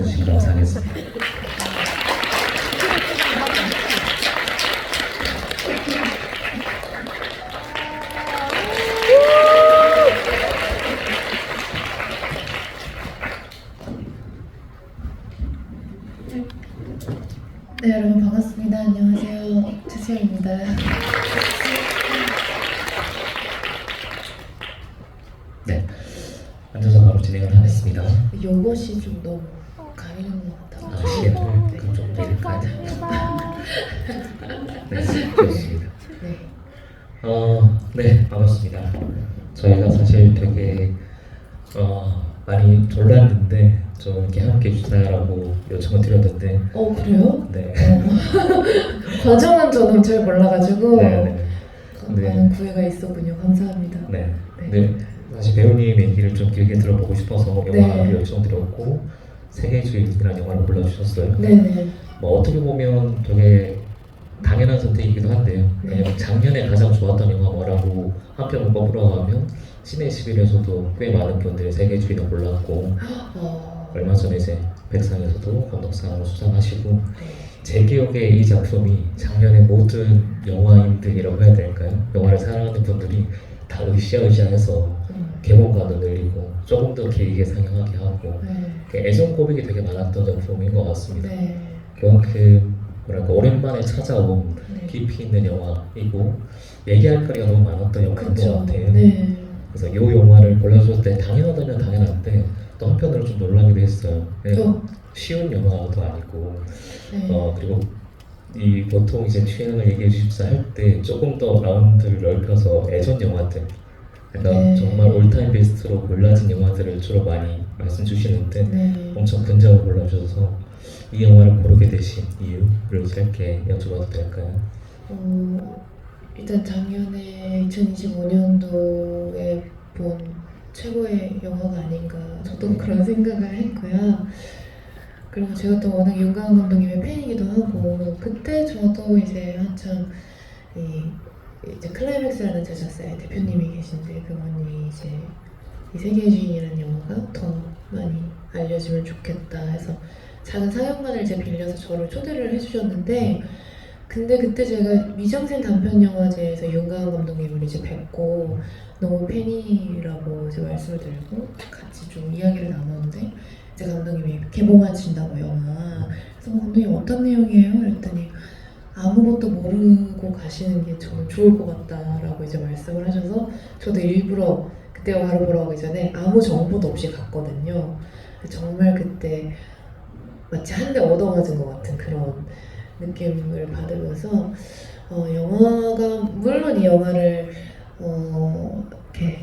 주시면 감사하겠습니다. 네, 여러분 반갑습니다. 안녕하세요. 최수영입니다. 네, 앉아서 바로 진행을 하겠습니다. 요것이 좀 너무 가리는 것 같아요. 아, 시계를 그럼 좀 내릴까요? 네, 좋습니다. 네. 네, 반갑습니다. 저희가 사실 되게 많이 졸랐는데 좀 이렇게 함께 해주세요라고 요청을 드렸는데 그래요? 네. 과정은 저는 잘 몰라가지고 네. 많은 구애가 있었군요. 감사합니다. 네. 네. 네. 사실 배우님 얘기를 좀 길게 들어보고 싶어서 영화를 네. 요청드렸고 세계주의라는 영화를 불러주셨어요. 네네. 뭐 어떻게 보면 되게 당연한 선택이기도 한데요. 왜냐면 작년에 가장 좋았던 영화 뭐라고 한편으로 꼽으라고 신의 11에서도 꽤 많은 분들이 세계주의를 골랐고 얼마 전에 이제 백상에서도 감독상을 수상하시고 네. 제 기억에 이 작품이 작년에 모든 영화인들이라고 해야 될까요? 영화를 사랑하는 분들이 다 으쌰으쌰해서 개봉관을 늘리고 조금 더 길게 상영하게 하고 애정 고백이 되게 많았던 작품인 것 같습니다. 네. 그만큼 뭐랄까 오랜만에 찾아온 네. 깊이 있는 영화이고 얘기할 거리가 너무 많았던 영화인 것 같아요. 네. 그래서 이 영화를 골라줬을 때 당연하다면 당연한데 또 한편으로 좀 놀라기도 했어요. 쉬운 영화도 아니고 네. 그리고 이 보통 이제 취향을 얘기해 주십사 할 때 조금 더 라운드를 넓혀서 애전 영화들 그러니까 네. 정말 올타임 베스트로 골라진 영화들을 주로 많이 말씀 주시는데 네. 엄청 근작을 골라주셔서 이 영화를 고르게 되신 이유를 짧게 여쭤봐도 될까요? 일단 작년에 2025년도에 본 최고의 영화가 아닌가 저도 그런 생각을 했고요. 그리고 제가 또 워낙 윤가은 감독님의 팬이기도 하고 그때 저도 이제 한참 이제 클라이맥스라는 제작사의 대표님이 계신데 그분이 이제 이 세계의 주인이라는 영화가 더 많이 알려지면 좋겠다 해서 작은 상영관을 이제 빌려서 저를 초대를 해주셨는데 근데 그때 제가 미정센 단편영화제에서 윤가은 감독님을 이제 뵙고 너무 팬이라고 이제 말씀을 드리고 같이 좀 이야기를 나눴는데 이제 감독님이 개봉하신다고 영화 그래서 감독님 어떤 내용이에요? 그랬더니 아무것도 모르고 가시는 게 저는 좋을 것 같다라고 이제 말씀을 하셔서 저도 일부러 그때 영화를 보러 가기 전에 아무 정보도 없이 갔거든요. 정말 그때 마치 한 대 얻어맞은 것 같은 그런 느낌을 받으면서 영화가 물론 이 영화를 이렇게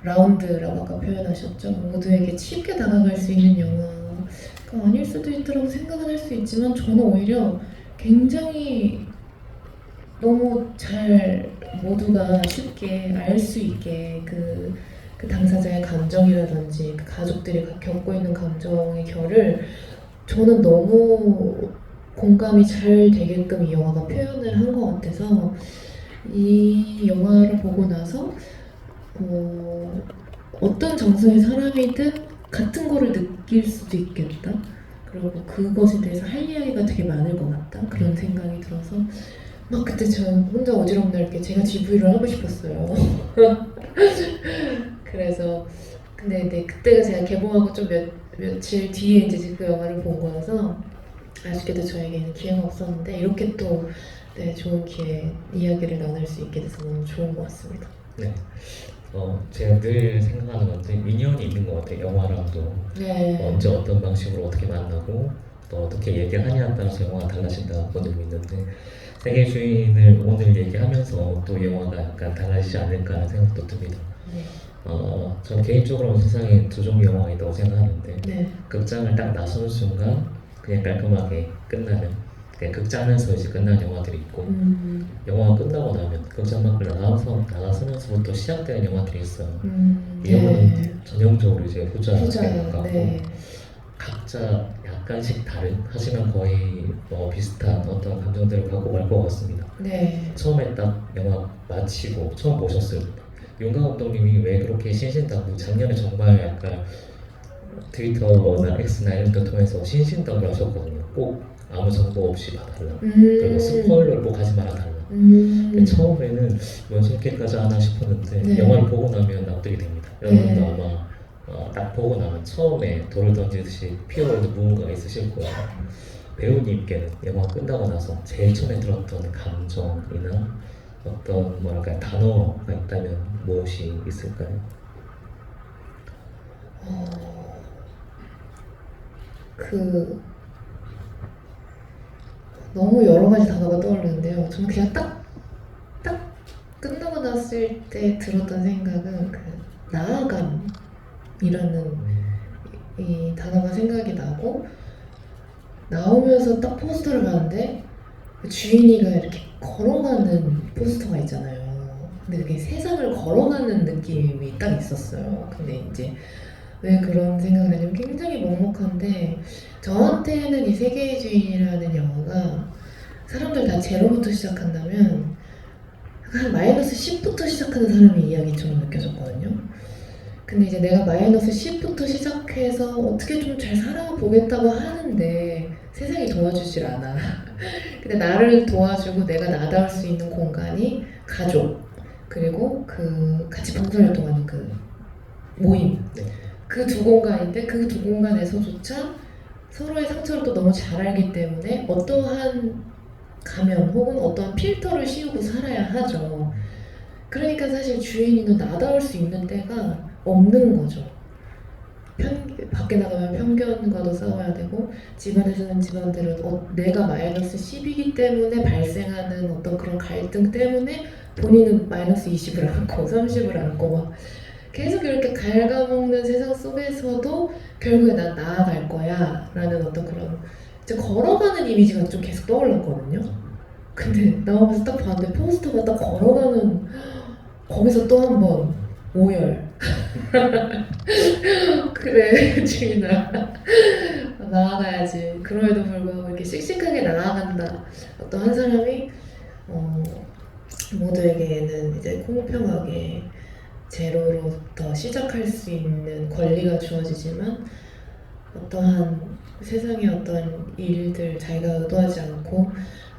라운드라고 아까 표현하셨죠. 모두에게 쉽게 다가갈 수 있는 영화가 아닐 수도 있다고 생각은 할 수 있지만 저는 오히려 굉장히 너무 잘 모두가 쉽게 알 수 있게 그 당사자의 감정이라든지 그 가족들이 겪고 있는 감정의 결을 저는 너무 공감이 잘 되게끔 이 영화가 표현을 한 것 같아서 이 영화를 보고 나서 어떤 정서의 사람이든 같은 거를 느낄 수도 있겠다. 그리고 그것에 대해서 할 이야기가 되게 많을 것 같다. 그런 생각이 들어서 막 그때 저 혼자 어지럽날게 제가 GV를 하고 싶었어요. 그래서 근데 그때가 제가 개봉하고 좀 며칠 뒤에 이제 그 영화를 본 거여서 아쉽게도 저에게는 기회가 없었는데 이렇게 또 좋은 기회 이야기를 나눌 수 있게 돼서 너무 좋은 것 같습니다. 네. 제가 늘 생각하는 건데 인연이 있는 것 같아요. 영화랑도 언제 어떤 방식으로 어떻게 만나고 또 어떻게 얘기하냐에 따라서 영화가 달라진다고 본 적이 있는데 세계 주인을 오늘 얘기하면서 또 영화가 약간 달라지지 않을까 하는 생각도 듭니다. 저는 개인적으로는 세상에 두 종류 영화가 있다고 생각하는데 극장을 딱 나서는 순간 그냥 깔끔하게 끝나는 그냥 극장 안에서 이제 끝나는 영화들이 있고 영화가 끝나고 나면 극장 밖을 나가서면서부터 시작되는 영화들이 있어요. 이 영화는 전형적으로 이제 후자인 것 같고 각자 약간씩 다른 하지만 거의 비슷한 어떤 감정들을 갖고 갈 것 같습니다. 처음에 딱 영화 마치고 처음 보셨을 때 윤가 감독님이 왜 그렇게 신신다고 작년에 정말 약간 트위터나 X나 이런 걸 통해서 신신당부를 하셨거든요. 꼭 아무 정보 없이 봐달라. 그리고 스포일러를 꼭 하지 말아달라. 근데 처음에는 이렇게까지 하나 싶었는데 네. 영화를 보고 나면 납득이 됩니다. 여러분도 아마 딱 보고 나면 처음에 돌을 던지듯이 피어오르는 무언가가 있으실 거예요. 배우님께는 영화 끝나고 나서 제일 처음에 들었던 감정이나 어떤 뭐랄까 단어가 있다면 무엇이 있을까요? 그 너무 여러 가지 단어가 떠오르는데요. 저는 그냥 딱 끝나고 났을 때 들었던 생각은 그 나아감이라는 이 단어가 생각이 나고, 나오면서 딱 포스터를 봤는데 그 주인이가 이렇게 걸어가는 포스터가 있잖아요. 근데 그게 세상을 걸어가는 느낌이 딱 있었어요. 근데 이제 왜 그런 생각을 하냐면 굉장히 먹먹한데, 저한테는 이 세계의 주인이라는 영화가 사람들 다 제로부터 시작한다면 한 마이너스 10부터 시작하는 사람의 이야기처럼 느껴졌거든요. 근데 이제 내가 마이너스 10부터 시작해서 어떻게 좀 잘 살아보겠다고 하는데 세상이 도와주질 않아. 근데 나를 도와주고 내가 나닿을 수 있는 공간이 가족, 그리고 그 같이 봉사활동하는 그 모임, 그 두 공간인데 그 두 공간에서조차 서로의 상처를 또 너무 잘 알기 때문에 어떠한 가면 혹은 어떠한 필터를 씌우고 살아야 하죠. 그러니까 사실 주인이도 나다울 수 있는 때가 없는 거죠. 밖에 나가면 편견과도 싸워야 되고, 집안에서는 집안대로 내가 마이너스 10이기 때문에 발생하는 어떤 그런 갈등 때문에 본인은 마이너스 20을 안고 30을 안고 막 계속 이렇게 갉아먹는 세상 속에서도 결국에 난 나아갈 거야 라는 어떤 그런 이제 걸어가는 이미지가 좀 계속 떠올랐거든요. 근데 나오면서 딱 봤는데 포스터가 딱 걸어가는, 거기서 또 한 번 오열. 그래 주인아, 나아가야지. 그럼에도 불구하고 이렇게 씩씩하게 나아간다. 어떤 한 사람이 모두에게는 이제 공평하게 제로로부터 시작할 수 있는 권리가 주어지지만, 어떠한 세상의 어떤 일들, 자기가 의도하지 않고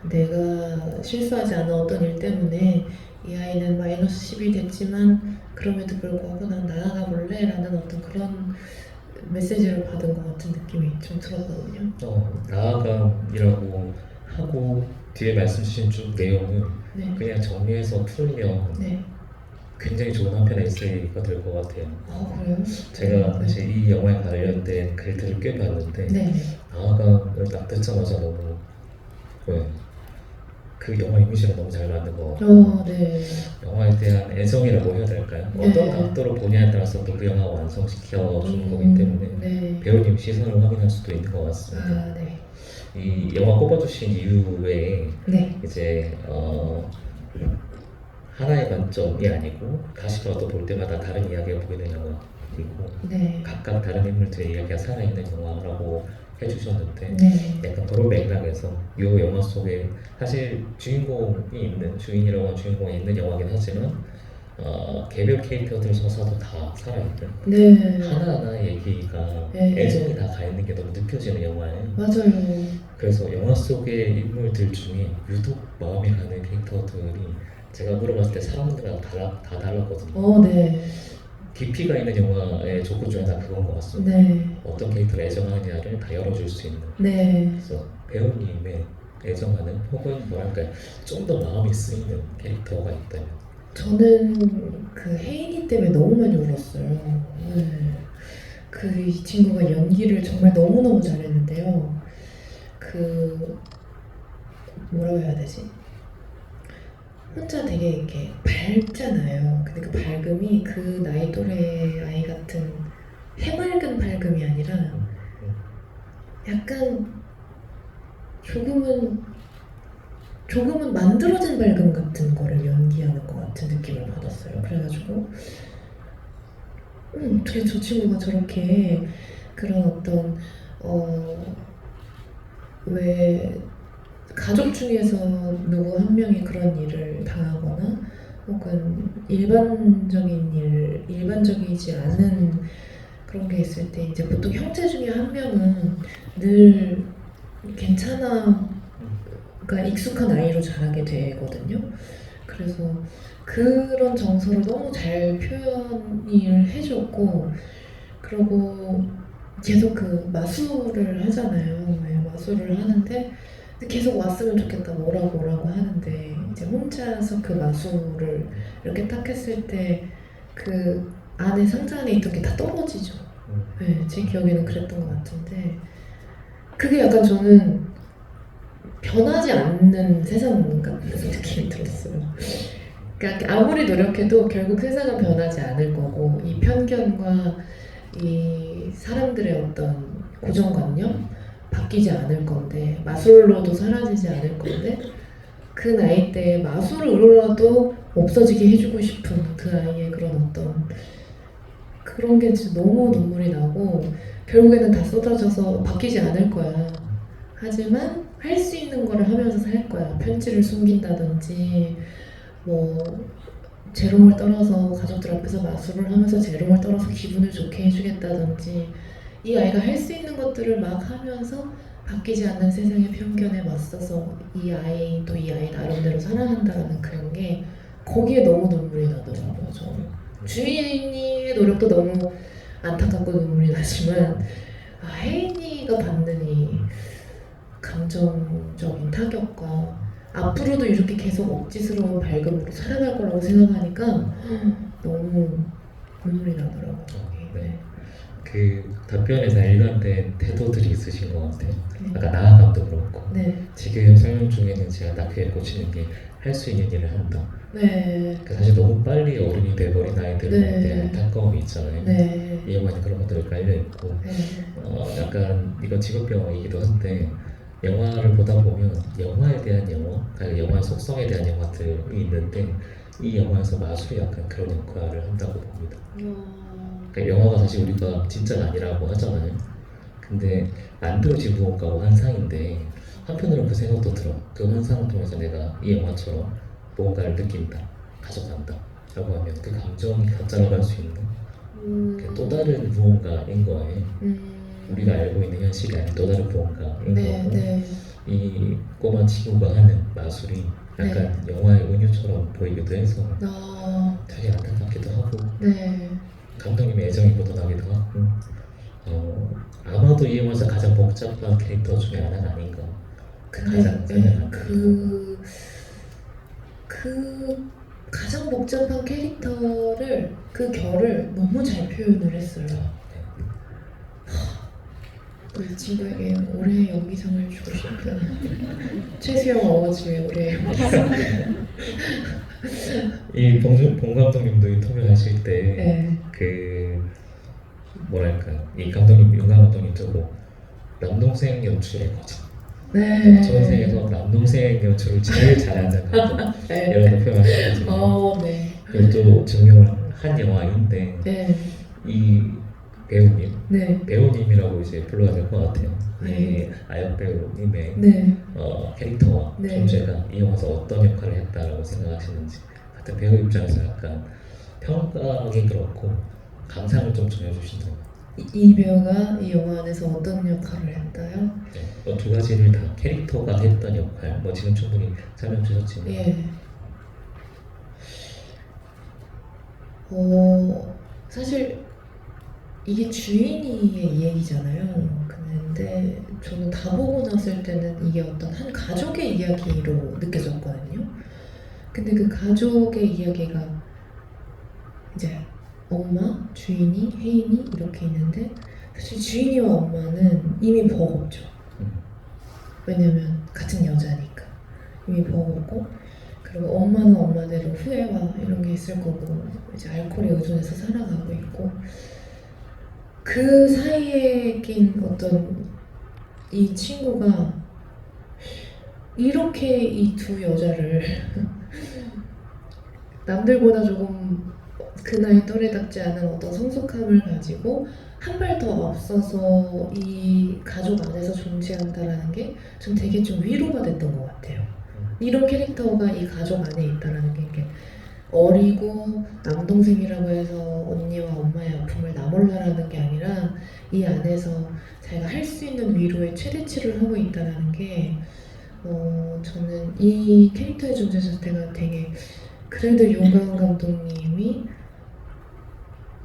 내가 실수하지 않은 어떤 일 때문에 이 아이는 마이너스 10이 됐지만 그럼에도 불구하고 난 나아가 볼래 라는 어떤 그런 메시지를 받은 것 같은 느낌이 좀 들었거든요. 나아감이라고 하고 뒤에 말씀 주신 쭉 내용은 네. 그냥 정리해서 풀면 네. 굉장히 좋은 한편의 에세이가 될 것 같아요. 그래요? 제가 사실 이 영화에 관련된 글들을 꽤 봤는데 네. 나아감을 딱 듣자마자 너무 그 영화 이미지가 너무 잘 맞는 것 같고 네. 영화에 대한 애정이라고 해야 될까요? 네. 어떤 각도로 보냐에 따라서 또 그 영화가 완성시켜 주는 거기 때문에 네. 배우님 시선을 확인할 수도 있는 것 같습니다. 네. 이 영화 꼽아주신 이유에 네. 이제 하나의 관점이 아니고 다시 봐도 볼 때마다 다른 이야기가 보이는 영화이고 네. 각각 다른 인물들의 이야기가 살아있는 영화라고 해주셨는데 네. 약간 그런 맥락에서 이 영화 속에 사실 주인공이 있는 주인이라고 주인공이 있는 영화긴 하지만 개별 캐릭터들 서사도 다 살아있는 네. 하나하나 얘기가 네. 애정이 다 가 있는 게 너무 느껴지는 영화예요. 맞아요. 그래서 영화 속의 인물들 중에 유독 마음이 가는 캐릭터들이 제가 물어봤을 때 사람들마다 다 달랐거든요. 네. 깊이가 있는 영화의 조건 중에 하나 그건 것 같습니다. 네. 어떤 캐릭터를 애정하느냐를 다 열어줄 수 있는. 네. 그래서 배우님의 애정하는 혹은 뭐랄까 좀 더 마음이 쓰이는 캐릭터가 있다면 저는 그 혜인이 때문에 너무 많이 울었어요. 그 친구가 연기를 정말 너무너무 잘했는데요. 그 뭐라고 해야 되지? 혼자 되게 이렇게 밝잖아요. 근데 그 밝음이 그 나이 또래 아이 같은 해맑은 밝음이 아니라 약간 조금은 만들어진 밝음 같은 거를 연기하는 것 같은 느낌을 받았어요. 그래가지고 어떻게 저 친구가 저렇게 그런 어떤 왜 가족 중에서 누구 한 명이 그런 일을 당하거나 혹은 일반적이지 않은 그런 게 있을 때 이제 보통 형제 중에 한 명은 늘 괜찮아, 그러니까 익숙한 아이로 자라게 되거든요. 그래서 그런 정서를 너무 잘 표현을 해줬고, 그리고 계속 그 마술을 하잖아요. 네, 마술을 하는데 계속 왔으면 좋겠다, 뭐라고 하는데 이제 혼자서 그 마술을 이렇게 딱 했을 때 그 안에 상자 안에 있던 게 다 떨어지죠. 네, 제 기억에는 그랬던 것 같은데, 그게 약간 저는 변하지 않는 세상 같은 느낌이 들었어요. 그러니까 아무리 노력해도 결국 세상은 변하지 않을 거고, 이 편견과 이 사람들의 어떤 고정관념 바뀌지 않을 건데, 마술로도 사라지지 않을 건데, 그 나이 때 마술로라도 없어지게 해주고 싶은 그 아이의 그런 어떤 그런 게 진짜 너무 눈물이 나고, 결국에는 다 쏟아져서 바뀌지 않을 거야. 하지만 할 수 있는 거를 하면서 살 거야. 편지를 숨긴다든지, 뭐 재롱을 떨어서 가족들 앞에서 마술을 하면서 재롱을 떨어서 기분을 좋게 해주겠다든지, 이 아이가 할 수 있는 것들을 막 하면서 바뀌지 않는 세상의 편견에 맞서서 이 아이도 이 아이 나름대로 살아간다는 그런 게, 거기에 너무 눈물이 나더라고요. 저는 주인의 노력도 너무 안타깝고 눈물이 나지만, 혜인이가 받는 이 감정적인 타격과 앞으로도 이렇게 계속 억지스러운 밝음으로 살아갈 거라고 생각하니까 너무 눈물이 나더라고요. 네. 그 답변에서 일관된 태도들이 있으신 것 같아요. 아까 나아감도 그렇고, 네. 지금 설명 중에는 제가 딱 귀에 꽂히는 게 할 수 있는 일을 한다. 네. 사실 너무 빨리 어른이 돼버린 아이들에 네. 대한 안타까움이 있잖아요. 네. 이 영화에 그런 것들이 깔려있고, 네. 약간 이건 직업병이기도 한데, 영화를 보다 보면 영화에 대한 영화, 그러니까 영화의 속성에 대한 영화들이 있는데, 이 영화에서 마술이 약간 그런 역할을 한다고 봅니다. 그러니까 영화가 사실 우리가 진짜가 아니라고 하잖아요. 근데 만들어진 무언가고 환상인데, 한편으로는 그 생각도 들어. 그 환상을 통해서 내가 이 영화처럼 무언가를 느낀다, 가져간다 라고 하면 그 감정이 가짜라고 할 수 있는 또 다른 무언가인 거예요. 우리가 알고 있는 현실이 아닌 또 다른 무언가인 거고, 이 꼬마 친구가 하는 마술이 약간 영화의 은유처럼 보이기도 해서 되게 안타깝기도 하고, 감독님의 애정이 묻어나기도 하고, 아마도 이 영화에서 가장 복잡한 캐릭터 중에 하나가 아닌가. 가장 그 가장 복잡한 캐릭터를, 그 결을 너무 잘 표현을 했어요. 이 친구에게 올해의 연기상을 주고 싶다. 최수영 어워즈의 올해의 연기상. 이 봉 감독님도 인터뷰 하실 때 뭐랄까, 이 감독님, 윤강 감독님 저거 남동생 연출했거든. 저는 세계에서 남동생 연출을 제일 잘하는 감독 이런 표현하셨거든요. 이것도 증명을 한 영화인데, 이 배우님, 배우님이라고 이제 불러야 될 것 같아요. 이 아역 배우님의 캐릭터와 존재가 이 영화에서 어떤 역할을 했다라고 생각하시는지, 같은 배우 입장에서 약간 평가하기 그렇고 감상을 좀 전해주신다면. 이 배우가 이 영화 안에서 어떤 역할을 했다요? 두 가지를 다 캐릭터가 했던 역할, 뭐 지금 충분히 설명 주셨지만. 사실 이게 주인이의 이야기잖아요. 근데 저는 다 보고 났을 때는 이게 어떤 한 가족의 이야기로 느껴졌거든요. 근데 그 가족의 이야기가 이제 엄마, 주인이, 혜인이 이렇게 있는데, 사실 주인이와 엄마는 이미 버겁죠. 왜냐면 같은 여자니까 이미 버겁고, 그리고 엄마는 엄마대로 후회와 이런 게 있을 거고, 이제 알코올에 의존해서 살아가고 있고, 그 사이에 낀 어떤 이 친구가 이렇게 이 두 여자를 남들보다 조금 그 나이 또래답지 않은 어떤 성숙함을 가지고 한 발 더 앞서서 이 가족 안에서 존재한다라는 게 전 되게 좀 위로가 됐던 것 같아요. 이런 캐릭터가 이 가족 안에 있다라는 게 어리고 남동생이라고 해서 언니와 엄마의 아픔을 나 몰라라는 게 아니라 이 안에서 자기가 할 수 있는 위로의 최대치를 하고 있다는 게 저는 이 캐릭터의 존재 자체가 되게 그래도 용가은 감독님이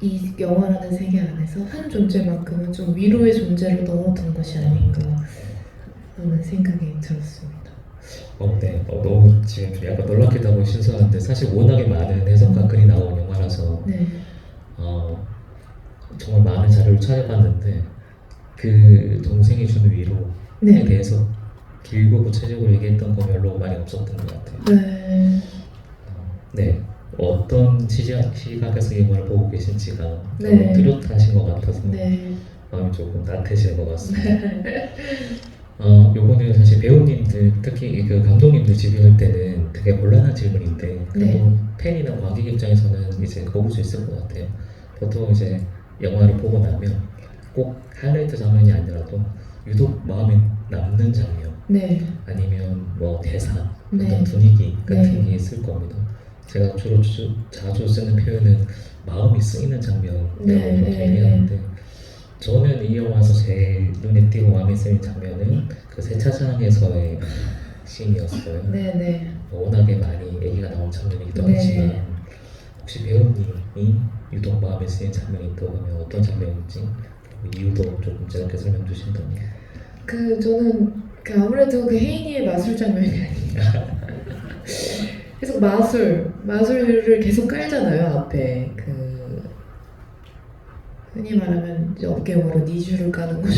이 영화라는 세계 안에서 한 존재만큼은 좀 위로의 존재로 넣어둔 것이 아닌가 하는 생각이 들었습니다. 네. 너무 지금 좀 약간 놀랍기도 하고 신선한데 사실 워낙에 많은 해석과 글이 나온 영화라서 네. 정말 많은 자료를 찾아봤는데 그 동생이 주는 위로에 네. 대해서 길고 구체적으로 얘기했던 거 별로 많이 없었던 것 같아요. 네. 네. 어떤 시각에서 이 영화를 보고 계신지가 네. 너무 뚜렷하신 것 같아서 네. 마음이 조금 따뜻해지는 것 같습니다. 요거는 사실 배우님들 특히 그 감독님들 지휘할 때는 되게 곤란한 질문인데 그래도 팬이나 관객 입장에서는 이제 거울 수 있을 것 같아요. 보통 이제 영화를 보고 나면 꼭 하이라이트 장면이 아니라도 유독 마음에 남는 장면 아니면 뭐 대사 어떤 분위기 같은 게 있을 겁니다. 제가 주로 자주 쓰는 표현은 마음이 쓰이는 장면이라고 그렇게 얘기하는데 저는 이 영화에서 제일 눈에 띄고 마음에 쓰인 장면은 그 세차장에서의 씬이었어요. 워낙에 많이 얘기가 나온 장면이기도 하지만 혹시 배우님이 유독 마음에 쓰인 장면이 있다고 하면 어떤 장면인지 그 이유도 조금 짧게 설명 주신다면. 저는 아무래도 그 혜인이의 마술 장면이 아닌가. 계속 마술을 계속 깔잖아요 앞에. 흔히 말하면 이제 업계용어로 니주를 까는 거죠.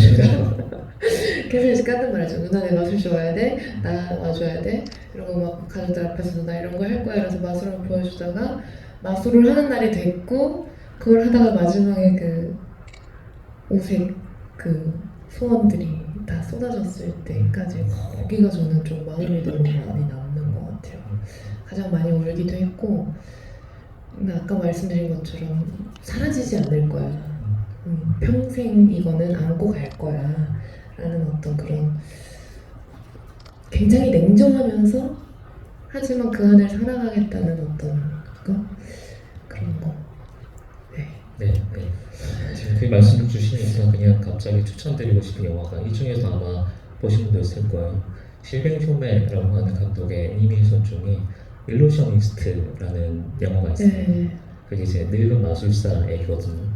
계속 이제 까는 말이죠. 누나 내 마술 좋아야 돼, 나 와줘야 돼. 이러고 막 가족들 앞에서 나 이런 거 할 거야. 이래서 마술을 보여주다가 마술을 하는 날이 됐고 그걸 하다가 마지막에 그 오색 그 소원들이 다 쏟아졌을 때까지 거기가 저는 좀 마음이 너무 많이 남는 것 같아요. 가장 많이 울기도 했고 근데 아까 말씀드린 것처럼 사라지지 않을 거야. 평생 이거는 안고 갈 거야 라는 어떤 그런 굉장히 냉정하면서 하지만 그 안을 살아가겠다는 어떤 그런 거. 네. 지금 그 말씀을 주시니까 그냥 갑자기 추천드리고 싶은 영화가 이 중에서 아마 보신 분도 있을 거예요. 실뱅 쇼메라고 하는 감독의 애니메이션 중에 일루셔니스트라는 영화가 있어요. 그게 이제 늙은 마술사 얘기거든요.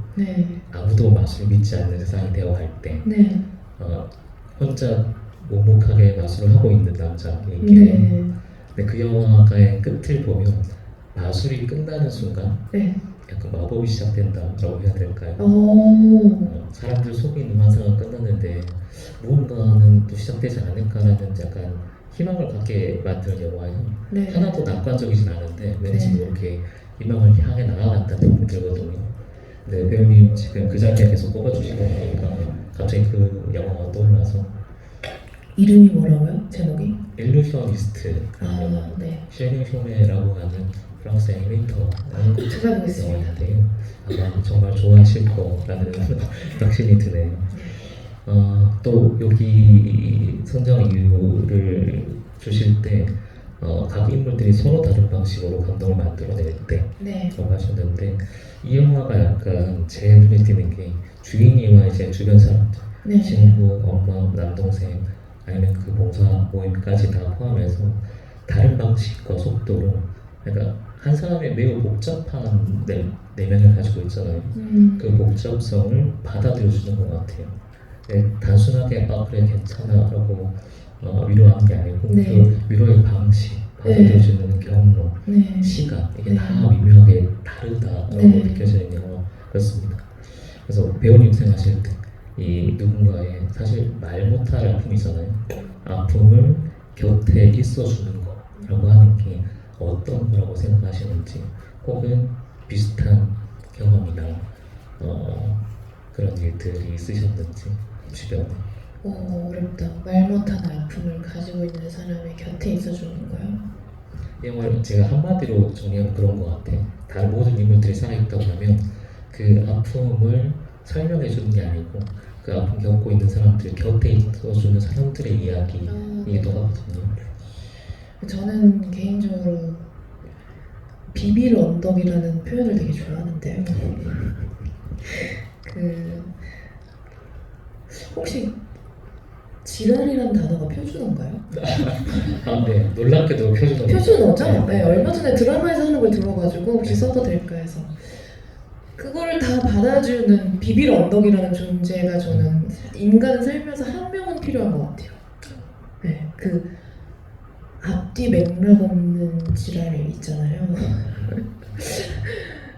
아무도 마술 믿지 않는 세상이 되어갈 때 혼자 묵묵하게 마술을 하고 있는 남자 얘기예요. 근데 그 영화의 끝을 보면 마술이 끝나는 순간 약간 마법이 시작된다라고 해야 될까요? 사람들 속에 있는 환상은 끝났는데 무언가는 또 시작되지 않을까라는 약간 희망을 갖게 만드는 영화예요. 하나도 낙관적이진 않은데 왠지 모르게 희망을 향해 나아간다는 느낌이 들거든요. 네, 배우님 지금 그 장면 계속 꼽아주시고 보니까 갑자기 그 영화가 떠올라서. 이름이 뭐라고요? 제목이? 일루셔니스트. 쉐링 쇼메라고 하는 프랑스의 윈터라는 영화인데요. 아마 정말 좋아하실 거라는 확신이 드네요. 또 여기 선정 이유를 주실 때 각 인물들이 서로 다른 방식으로 감동을 만들어낼 때라고 하셨는데 이 영화가 약간 제 눈에 띄는 게 주인이와 이제 주변 사람들, 친구, 엄마, 남동생 아니면 그 봉사 모임까지 다 포함해서 다른 방식과 속도로 그러니까 한 사람의 매우 복잡한 내면을 가지고 있잖아요. 그 복잡성을 받아들여주는 것 같아요. 단순하게 그래 괜찮아라고 위로하는 게 아니고 그 위로의 방식, 받아들여주는 경로, 시간 이게 다 미묘하게 다르다라고 느껴지는 영화였습니다. 그래서 배우님 생각하실 때 이 누군가의 사실 말 못할 아픔이잖아요. 아픔을 곁에 있어주는 거라고 하는 게 어떤 거라고 생각하시는지 혹은 비슷한 경험이나 그런 일들이 있으셨는지 주변에. 어렵다. 말 못하는 아픔을 가지고 있는 사람의 곁에 있어주는 거요? 이 영화를 제가 한마디로 정리하면 그런 것 같아. 다른 모든 인물들이 살아있다고 하면 그 아픔을 설명해 주는 게 아니고 그 아픔 겪고 있는 사람들 곁에 있어주는 사람들의 이야기이기도 하거든요. 저는 개인적으로 비빌 언덕이라는 표현을 되게 좋아하는데요. 그 혹시 지랄이라는 단어가 표준어인가요? 아, 네. 놀랍게도 표준어. 표준어죠? 네, 얼마 전에 드라마에서 하는 걸 들어가지고 혹시 써도 될까 해서 그거를 다 받아주는 비빌 언덕이라는 존재가 저는 인간 살면서 한 명은 필요한 것 같아요. 네, 그 앞뒤 맥락 없는 지랄 있잖아요.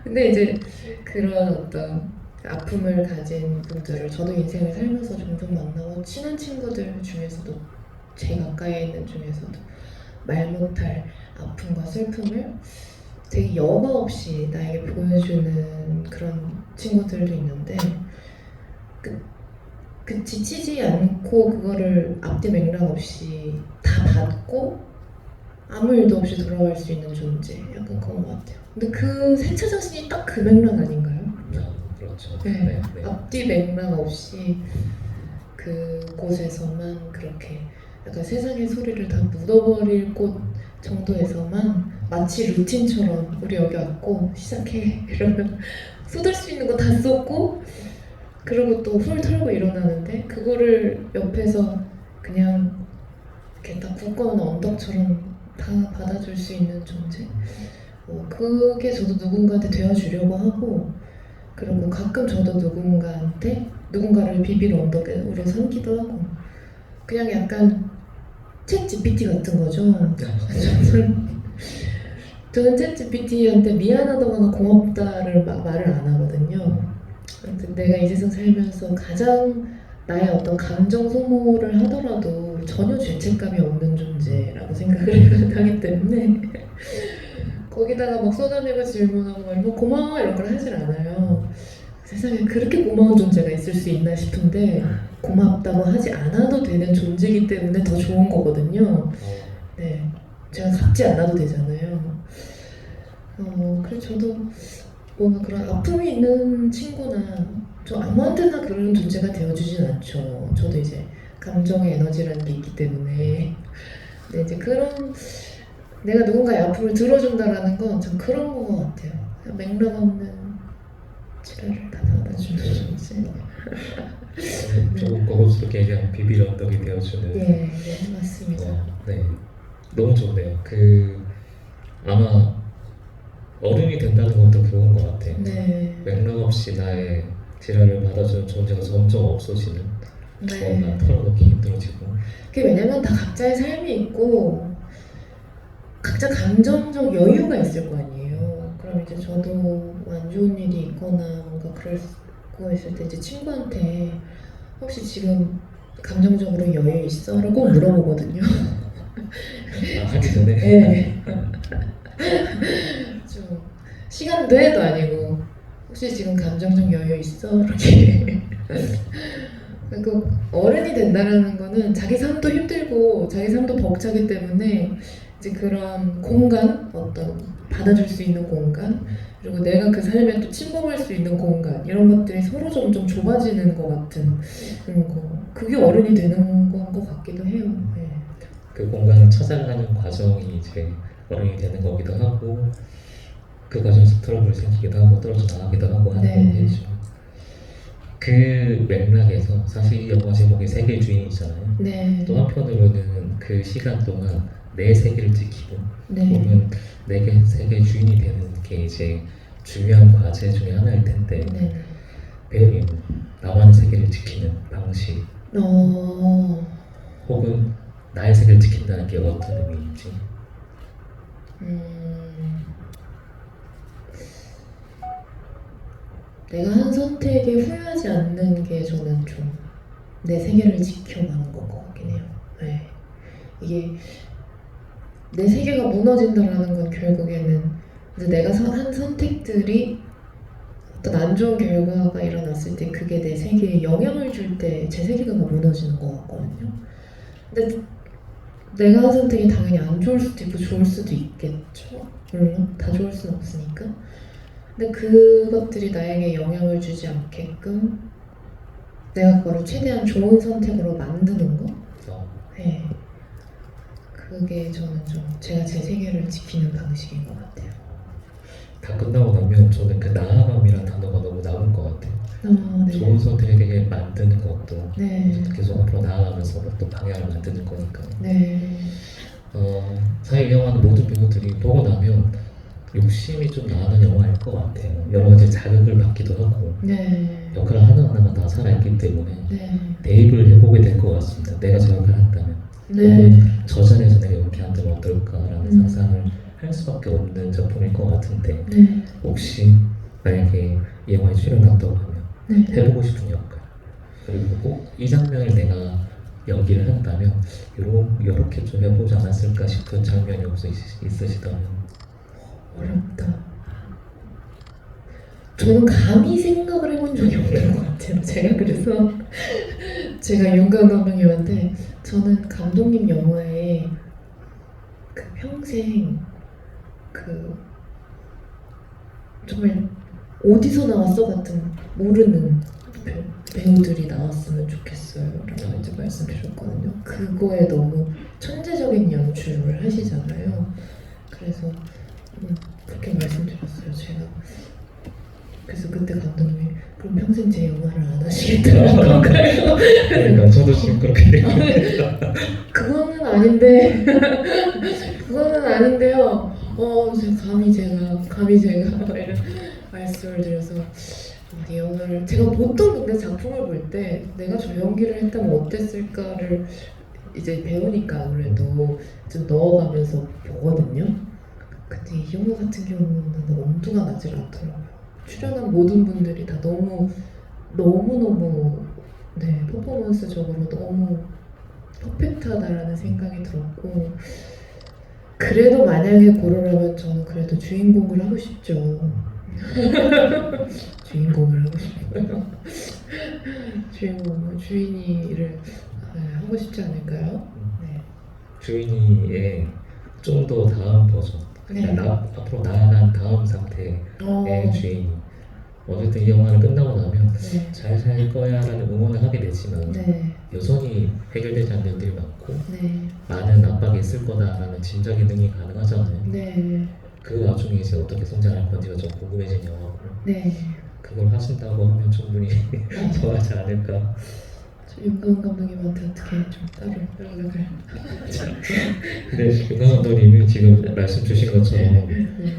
근데 이제 그런 어떤 아픔을 가진 분들을 저도 인생을 살면서 종종 만나고 친한 친구들 중에서도 제 가까이에 있는 중에서도 말 못할 아픔과 슬픔을 되게 여과 없이 나에게 보여주는 그런 친구들도 있는데 그 지치지 않고 그거를 앞뒤 맥락 없이 다 받고 아무 일도 없이 돌아갈 수 있는 존재 약간 그런 것 같아요. 근데 그 세차 자신이 딱 그 맥락 아닌가요? 그렇죠. 네. 앞뒤 맥락 없이 그곳에서만 그렇게 약간 세상의 소리를 다 묻어버릴 곳 정도에서만 마치 루틴처럼 우리 여기 왔고 시작해 이러면 쏟을 수 있는 거 다 쏟고 그리고 또 훌 털고 일어나는데 그거를 옆에서 그냥 이렇게 딱 굳건한 언덕처럼 다 받아줄 수 있는 존재. 그게 저도 누군가한테 되어주려고 하고 그리고 가끔 저도 누군가를 비빌 언덕으로 삼기도 하고 그냥 약간 챗 GPT 같은 거죠. 저는 챗 GPT한테 미안하다거나 고맙다를 막 말을 안 하거든요. 아무튼 내가 이 세상 살면서 가장 나의 어떤 감정 소모를 하더라도 전혀 죄책감이 없는 존재라고 생각을 하기 때문에 거기다가 막 쏟아내고 질문하고 뭐 고마워 이런 걸 하질 않아요. 세상에 그렇게 고마운 존재가 있을 수 있나 싶은데 고맙다고 하지 않아도 되는 존재이기 때문에 더 좋은 거거든요. 네, 제가 갖지 않아도 되잖아요. 그래서 저도 뭔가 그런 아픔이 있는 친구나 저 아무한테나 그런 존재가 되어주진 않죠. 저도 이제 감정의 에너지라는 게 있기 때문에 근데 이제 그런 내가 누군가의 아픔을 들어준다라는 건 전 그런 거 같아요. 그냥 맥락 없는 지랄을 다 받아주는 존재. 조금 고급스럽게 얘기하면 비빌 언덕이 되어주는. 네, 맞습니다. 네, 너무 좋네요. 아마 어른이 된다는 것도 그건 것 같아요. 네. 맥락 없이 나의 지랄을 받아주는 존재가 점점 없어지는. 뭔가 털어놓기 힘들어지고. 그게 왜냐면 다 각자의 삶이 있고 각자 감정적 여유가 있을 거 아니에요. 그럼 이제 저도 안 좋은 일이 있거나 뭔가 그럴 거 있을 때 이제 친구한테 혹시 지금 감정적으로 여유 있어? 라고 물어보거든요. 하기 전에? 네. 좀 시간도 해도 아니고 혹시 지금 감정적 여유 있어? 이렇게 그 어른이 된다라는 거는 자기 삶도 힘들고 자기 삶도 벅차기 때문에 이제 그런 공간 어떤 받아줄 수 있는 공간 그리고 내가 그 삶에 또 침범할 수 있는 공간 이런 것들이 서로 점점 좁아지는 것 같은 그런 거 그게 어른이 되는 건 것 같기도 해요. 네. 그 공간을 찾아가는 과정이 이제 어른이 되는 거기도 하고 그 과정에서 트러블이 생기기도 하고 떨어져 나가기도 하고 하는 거겠죠. 그 맥락에서 사실 이 영화 제목이 세계의 주인이잖아요. 네. 또 한편으로는 그 시간 동안 내 세계를 지키고 보면 내게 세계의 주인이 되는 게 이제 중요한 과제 중에 하나일 텐데 배우는 나만의 세계를 지키는 방식 혹은 나의 세계를 지킨다는 게 어떤 의미인지. 내가 한 선택에 후회하지 않는 게 저는 좀 내 세계를 지켜가는 것 같긴 해요. 네. 이게 내 세계가 무너진다라는 건 결국에는 이제 내가 한 선택들이 어떤 안 좋은 결과가 일어났을 때 그게 내 세계에 영향을 줄 때 제 세계가 무너지는 것 같거든요. 근데 내가 한 선택이 당연히 안 좋을 수도 있고 좋을 수도 있겠죠. 물론 다 좋을 수는 없으니까. 근데 그것들이 나에게 영향을 주지 않게끔 내가 그거를 최대한 좋은 선택으로 만드는 거. 네. 그게 저는 좀 제가 제 세계를 지키는 방식인 것 같아요. 다 끝나고 나면 저는 그 나아감이라는 단어가 너무 남은 것 같아요. 네. 좋은 선택을 만드는 것도 네. 계속 앞으로 나아가면서 또 방향을 만드는 거니까. 네. 사실 이 영화는 모든 배우들이 보고 나면 욕심이 좀 나는 영화일 것 같아요. 여러 가지 자극을 받기도 하고 네. 역할 하나하나가 다 살아있기 때문에 네. 대입을 해보게 될 것 같습니다. 내가 저 역할을 한다면 네. 혹은 저 자리에서 내가 이렇게 한다면 어떨까라는 음. 상상을 할 수밖에 없는 작품일 것 같은데 네. 혹시 만약에 이 영화에 출연한다고 하면 네. 해보고 싶은 역할 그리고 꼭 이 장면을 내가 연기를 한다면 요렇게 좀 해보지 않았을까 싶은 장면이 혹시 있으시다면. 어렵다. 저는 감히 생각을 해본 적이 없는 것 같아요. 제가 그래서 제가 윤가은 감독님한테 저는 감독님 영화에 그 평생 그 정말 어디서 나왔어 같은 모르는 배우들이 나왔으면 좋겠어요 라고 이제 말씀드렸거든요. 그거에 너무 천재적인 연출을 하시잖아요. 그래서 그렇게 말씀드렸어요. 제가 그래서 그때 감독님이 그럼 평생 제 영화를 안 하시겠다고. 그러니까 저도 지금 그렇게 되고 그거는 아닌데 그거는 아닌데요. 감히 제가 이런 말씀을 드려서 이 영화를 제가 보통 근데 작품을 볼 때 내가 저 연기를 했다면 어땠을까를 이제 배우니까 아무래도 좀 넣어가면서 보거든요. 근데 이 영화 같은 경우는 엄두가 나질 않더라고요. 출연한 모든 분들이 다 너무 네, 퍼포먼스적으로 너무 퍼펙트하다라는 생각이 들었고 그래도 만약에 고르라면 저는 그래도 주인공을 하고 싶죠. 주인공을 하고 싶어요. 주인이를 하고 싶지 않을까요? 네. 주인이의 좀 더 다음 버전 네. 앞으로 나아간 다음 상태의 주인이 어쨌든 이 영화를 끝나고 나면 네. 잘 살 거야 라는 응원을 하게 되지만 네. 여전히 해결되지 않는 일들이 많고 네. 많은 압박이 있을 거다라는 짐작이 능히 가능하잖아요. 네. 그 와중에 이제 어떻게 성장할 건지가 좀 궁금해진 영화고 네. 그걸 하신다고 하면 충분히 좋아하지 않을까. 윤가은 감독님한테 어떻게 좀 따로 연락을. 근데 윤가 감독님이 지금 말씀 주신 것처럼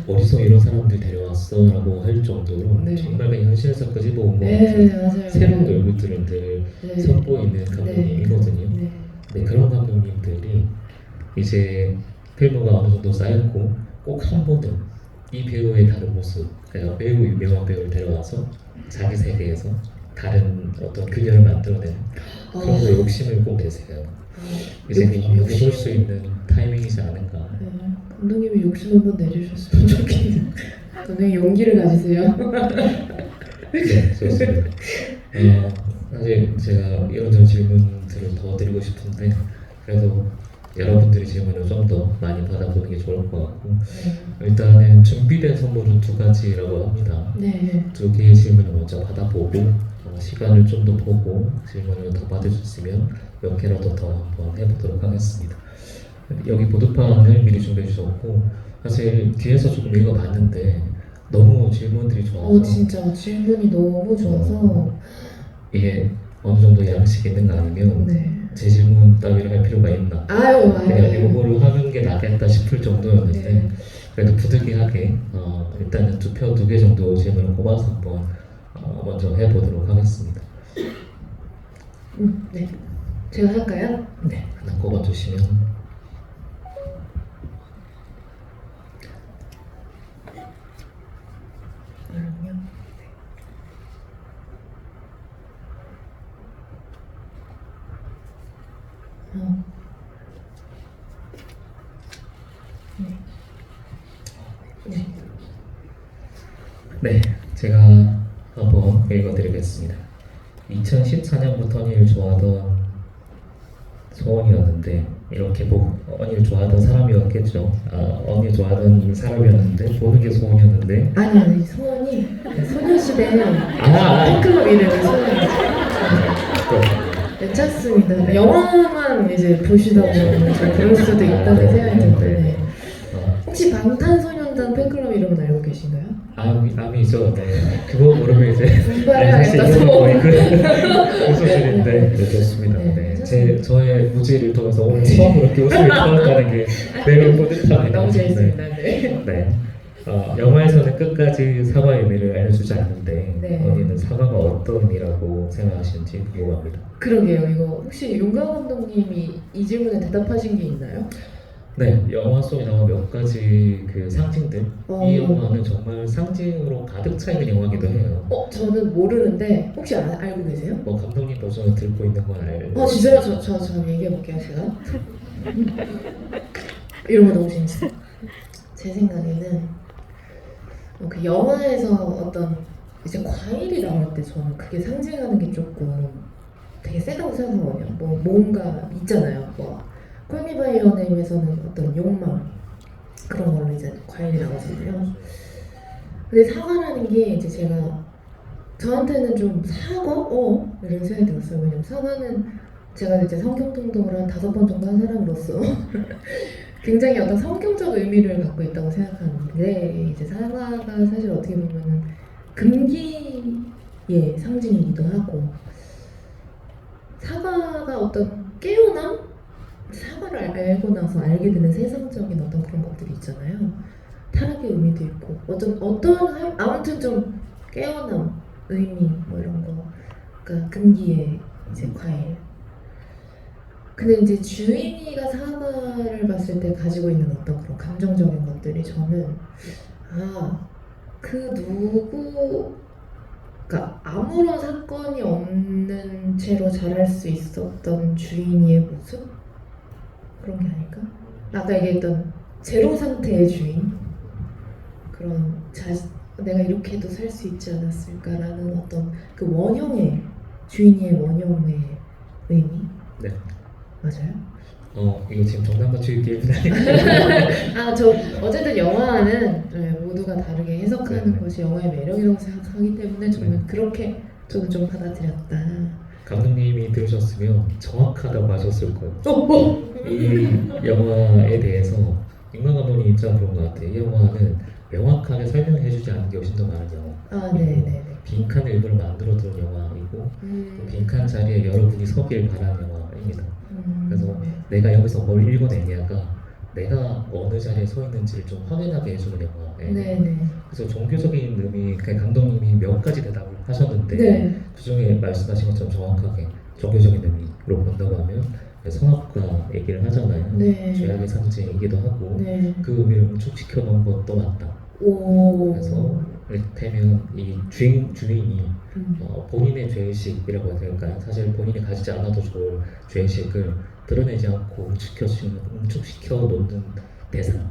어디서 이런 사람들 데려왔어 라고 할 정도로 네. 정말 그냥 현실에서 끄집어온 것 네, 같은 맞아요. 새로운 얼굴들을 늘 네. 선보이는 감독님이거든요. 네. 네, 그런 감독님들이 이제 필모가 어느 정도 쌓였고 꼭 한 번은 이 배우의 다른 모습, 그러니까 매우 유명한 배우를 데려와서 자기 세계에서 다른 어떤 균열을 만들어내는 그런 거에 욕심을 꼭 내세요. 이제 해볼 수 있는 타이밍이지 않은가. 네, 감독님이 욕심 한번 내주셨으면 좋겠네요. 감독님 용기를 가지세요. 네, 좋습니다. 사실 제가 이런저런 질문들을 더 드리고 싶은데 그래도 여러분들이 질문을 좀 더 많이 받아보는 게 좋을 것 같고 일단은 준비된 선물은 2가지라고 합니다. 네. 2개의 질문을 먼저 받아보고 시간을 좀 더 보고 질문을 더 받을 수 있으면 몇 개라도 더 한번 해보도록 하겠습니다. 여기 보드판을 미리 준비해 주셨고 사실 뒤에서 조금 읽어봤는데 너무 질문들이 좋아서 진짜 질문이 너무 좋아서 이게 어느 정도 양식이 있는 거 아니면 네. 제 질문 따위를 할 필요가 있나 그냥 아유. 이거를 하는 게 낫겠다 싶을 정도였는데 네. 그래도 부득이하게 일단은 2개 정도 질문을 뽑아서 한번 먼저 해보도록 하겠습니다. 네. 제가 할까요? 네, 하나 꼽아주시면 그럼요. 네, 제가 한번 읽어드리겠습니다. 2014년부터 언니를 좋아하던 소원이었는데 이렇게 언니를 좋아하던 사람이었겠죠. 언니 좋아하던 사람이었는데 보는 게 소원이었는데 아니 소원이 소녀시대 아. 팬클럽 이름이 소원이죠. 괜찮습니다. 영화만 이제 보시다 보면 그럴 수도 있다는 생각이 드는데 혹시 방탄소년단 사랑한다는 팬클럽 이름은 알고 계신가요? 아미죠. 네. 그거 모르면 이제 분발을 사실 하겠다. 이거는 거의 그 웃음소리인데 네, 좋습니다. 네, 네. 저의 무지를 통해서 오늘 처음으로 이렇게 웃음이 터졌다는 게 매우 뿌듯합니다. 너무 재밌습니다. 네. 네. 영화에서는 끝까지 사과의 의미를 알려주지 않는데 네. 언니는 사과가 어떤 의미라고 생각하시는지 궁금합니다. 그러게요. 이거 혹시 윤강 감독님이 이 질문에 대답하신 게 있나요? 네, 영화 속에 나온 몇 가지 그 상징들. 이 어. 영화는 정말 상징으로 가득 차 있는 영화기도 해요. 저는 모르는데 혹시 알고 계세요? 뭐 감독님 버전을 듣고 있는 건 알고. 진짜요? 저 얘기해 볼게요, 제가. 이런 거 너무 재밌어요. 제 생각에는 그 영화에서 어떤 이제 과일이 나올 때 저는 그게 상징하는 게 조금 되게 세다고 생각하거든요. 뭐 뭔가 있잖아요. 뭐 콜미바이어네임에서는 어떤 욕망 그런 걸로 이제 과일이 나오잖아요. 근데 사과라는 게 이제 제가 저한테는 좀 사과? 이런 생각이 들었어요. 왜냐면 사과는 제가 이제 성경 통독을 한 5번 정도 한 사람으로서 굉장히 어떤 성경적 의미를 갖고 있다고 생각하는데 이제 사과가 사실 어떻게 보면은 금기의 상징이기도 하고 사과가 어떤 깨어남? 사과를 알고 나서 알게 되는 세상적인 어떤 그런 것들이 있잖아요. 타락의 의미도 있고 아무튼 좀 깨어남, 의미 뭐 이런 거 그러니까 금기의 이제 과일. 근데 이제 주인이가 사과를 봤을 때 가지고 있는 어떤 그런 감정적인 것들이 저는 그 그러니까 아무런 사건이 없는 채로 자랄 수 있었던 주인이의 모습? 그런 게 아닐까? 아까 얘기했던 제로 상태의 주인 그런 내가 이렇게도 살 수 있지 않았을까라는 어떤 그 원형의 주인의 원형의 의미? 네. 맞아요? 이거 지금 정답 맞추기 게임은 저 어쨌든 영화는 모두가 다르게 해석하는 네. 것이 영화의 매력이라고 생각하기 때문에 저는 네. 그렇게 저는 좀 받아들였다. 감독님이 들으셨으면 정확하다고 하셨을 거예요. 이 영화에 대해서 윤강 감독님 입장 그런 것 같아요. 이 영화는 명확하게 설명해주지 않는 게 훨씬 더 많은 영화. 네네네. 빈칸을 일부러 만들어두는 영화이고 그 빈칸 자리에 여러분이 서길 바라는 영화입니다. 그래서 내가 여기서 뭘 읽어내냐가 내가 어느 자리에 서 있는지를 좀 확인하게 해주는 영화예요. 네네. 그래서 종교적인 의미, 그러니까 감독님이 몇 가지 대답을 하셨는데 네. 그 중에 말씀하신 것처럼 정확하게 종교적인 의미로 본다고 하면 성악과 얘기를 하잖아요. 네. 죄악의 상징이기도 하고 네. 그 의미를 응축시켜 놓은 것도 맞다. 그래서 이를테면 이 주인이 본인의 죄의식이라고 해야 될까요? 사실 본인이 가지지 않아도 좋을 죄의식을 드러내지 않고 응축시켜 놓는 대상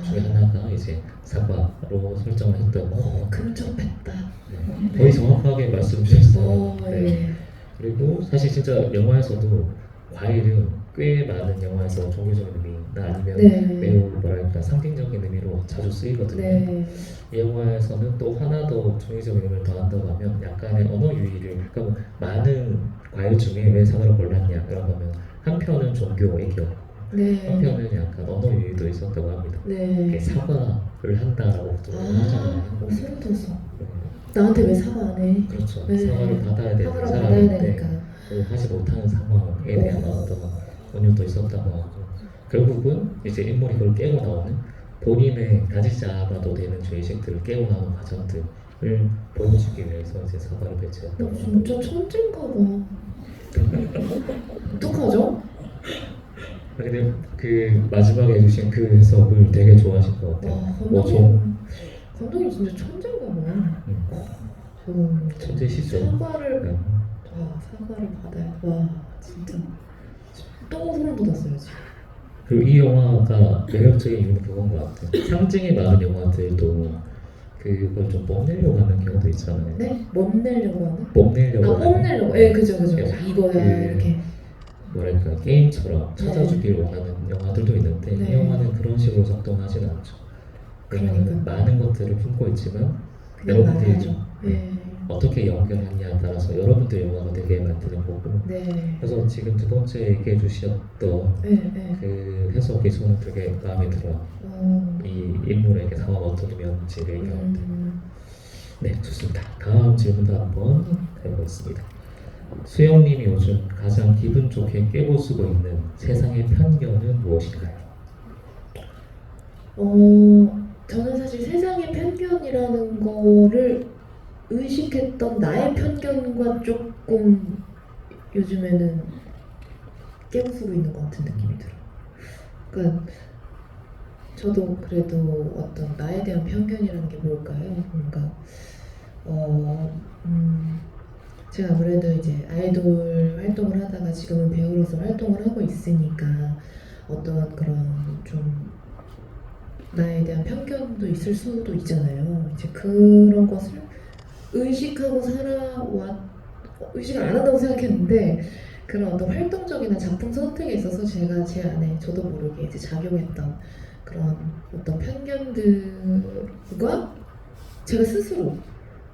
중에 하나가 이제 사과로 설정을 했다고. 근접했다. 네. 거의 정확하게 말씀 주셨어요. 네. 그리고 사실 진짜 영화에서도 과일은 꽤 많은 영화에서 종교적인 의미나 아니면 매우 뭐랄까 상징적인 의미로 자주 쓰이거든요. 이 영화에서는 또 하나 더 종교적인 의미를 더한다고 하면 약간의 언어 유희를, 그러니까 많은 과일 중에 왜 사과를 골랐냐 이런 거면 한편은 종교 얘기였고 한편은 약간 언어 유희도 있었다고 합니다. 이렇게 사과를 한다라고 또 하잖아요. 소름 돋았어. 나한테 왜 사과 안 해? 그렇죠. 사과를 받아야 되는 사과를 사람인데 하지 못하는 상황에 대한 어떤 원흉도 있었다고 하고 결국은 이제 인물이 그걸 깨고 나오는 본인의 가지지 않아도 되는 죄의식들을 깨고 나오는 과정들을 보여주기 위해서 이제 사과를 배치했다고 합니다. 진짜 천재인가 봐. 어떡하죠? 근데 그 마지막에 해주신 그 해석을 되게 좋아하실 것 같아요. 감독님 진짜 천재인가 봐. 천재시죠. 사과를 받아야. 와 진짜 또 소름 돋았어요 지금. 그리고 이 영화가 매력적인 이유는 그건 것 같아요. 상징이 많은 영화들도 그걸 좀 뽐내려고 하는 경우도 있잖아요. 네? 뽐내려고 하는? 뽐내려고. 뽐내려고. 그죠. 이거야 이렇게. 뭐랄까 게임처럼 찾아주길 원하는 영화들도 있는데 이 영화는 그런 식으로 작동하지는 않죠. 그러니까 많은 것들을 품고 있지만 여러분들이 좀 어떻게 연결하느냐에 따라서 여러분들 영화가 되게 만드는 거고 네. 그래서 지금 두 번째 얘기해 주셨던 그 해석이 저는 되게 마음에 들어요. 이 인물에게 상황 어떤 의미였는지를 얘기할 때. 네, 좋습니다. 다음 질문도 한번 해보겠습니다. 수영님이 요즘 가장 기분 좋게 깨부수고 있는 세상의 편견은 무엇인가요? 저는 사실 세상의 편견이라는 거를 의식했던 나의 편견과 조금 요즘에는 깨부수고 있는 것 같은 느낌이 들어요. 그러니까 저도 그래도 어떤 나에 대한 편견이라는 게 뭘까요? 그러니까 제가 아무래도 이제 아이돌 활동을 하다가 지금은 배우로서 활동을 하고 있으니까 어떤 그런 좀 나에 대한 편견도 있을 수도 있잖아요. 이제 그런 것을 의식하고 의식을 안 한다고 생각했는데 그런 어떤 활동적이나 작품 선택에 있어서 제가 제 안에 저도 모르게 이제 작용했던 그런 어떤 편견들과 제가 스스로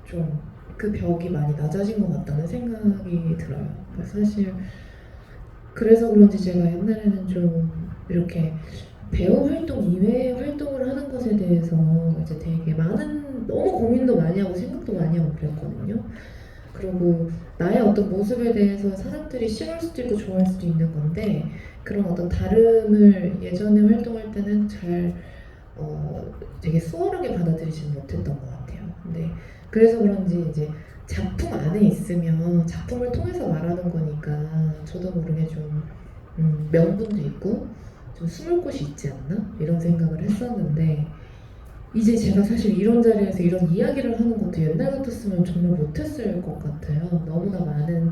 좀 그 벽이 많이 낮아진 것 같다는 생각이 들어요. 사실 그래서 그런지 제가 옛날에는 좀 이렇게 배우 활동 이외의 활동을 하는 것에 대해서 이제 되게 많은 너무 고민도 많이 하고 생각도 많이 하고 그랬거든요. 그리고 나의 어떤 모습에 대해서 사람들이 싫어할 수도 있고 좋아할 수도 있는 건데 그런 어떤 다름을 예전에 활동할 때는 잘 되게 수월하게 받아들이지는 못했던 것 같아요. 근데 그래서 그런지 이제 작품 안에 있으면 작품을 통해서 말하는 거니까 저도 모르게 좀 명분도 있고 좀 숨을 곳이 있지 않나 이런 생각을 했었는데 이제 제가 사실 이런 자리에서 이런 이야기를 하는 것도 옛날 같았으면 정말 못했을 것 같아요. 너무나 많은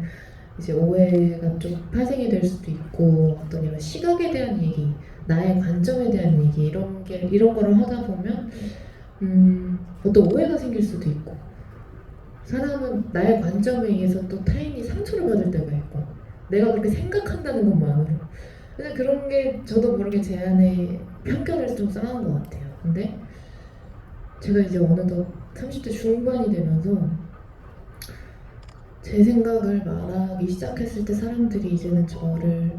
이제 오해가 좀 파생이 될 수도 있고 어떤 이런 시각에 대한 얘기, 나의 관점에 대한 얘기 이런 거를 하다 보면 어떤 오해가 생길 수도 있고 사람은 나의 관점에 의해서 또 타인이 상처를 받을 때가 있고 내가 그렇게 생각한다는 것만으로 근데 그런 게 저도 모르게 제 안에 편견을 좀 쌓은 것 같아요. 근데 제가 이제 어느덧 30대 중반이 되면서 제 생각을 말하기 시작했을 때 사람들이 이제는 저를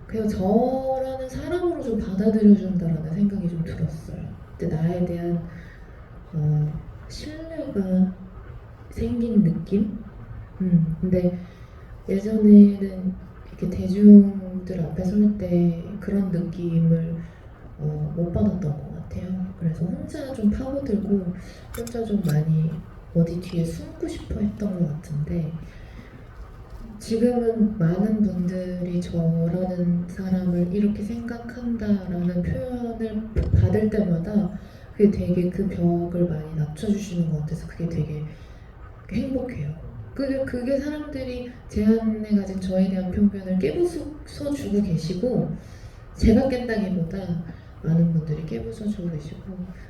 그냥 저라는 사람으로 좀 받아들여준다라는 생각이 좀 들었어요. 그때 나에 대한 신뢰가 생긴 느낌? 근데 예전에는 이렇게 대중들 앞에 설 때 그런 느낌을 못 받았던 것 같아요. 그래서 혼자 좀 파고들고 혼자 좀 많이 어디 뒤에 숨고 싶어 했던 것 같은데 지금은 많은 분들이 저라는 사람을 이렇게 생각한다라는 표현을 받을 때마다 그게 되게 그 벽을 많이 낮춰주시는 것 같아서 그게 되게 행복해요. 그게 사람들이 제 안에 가진 저에 대한 편견을 깨부숴 주고 계시고 제가 깬다기보다 많은 분들이 깨부숴주고 계시고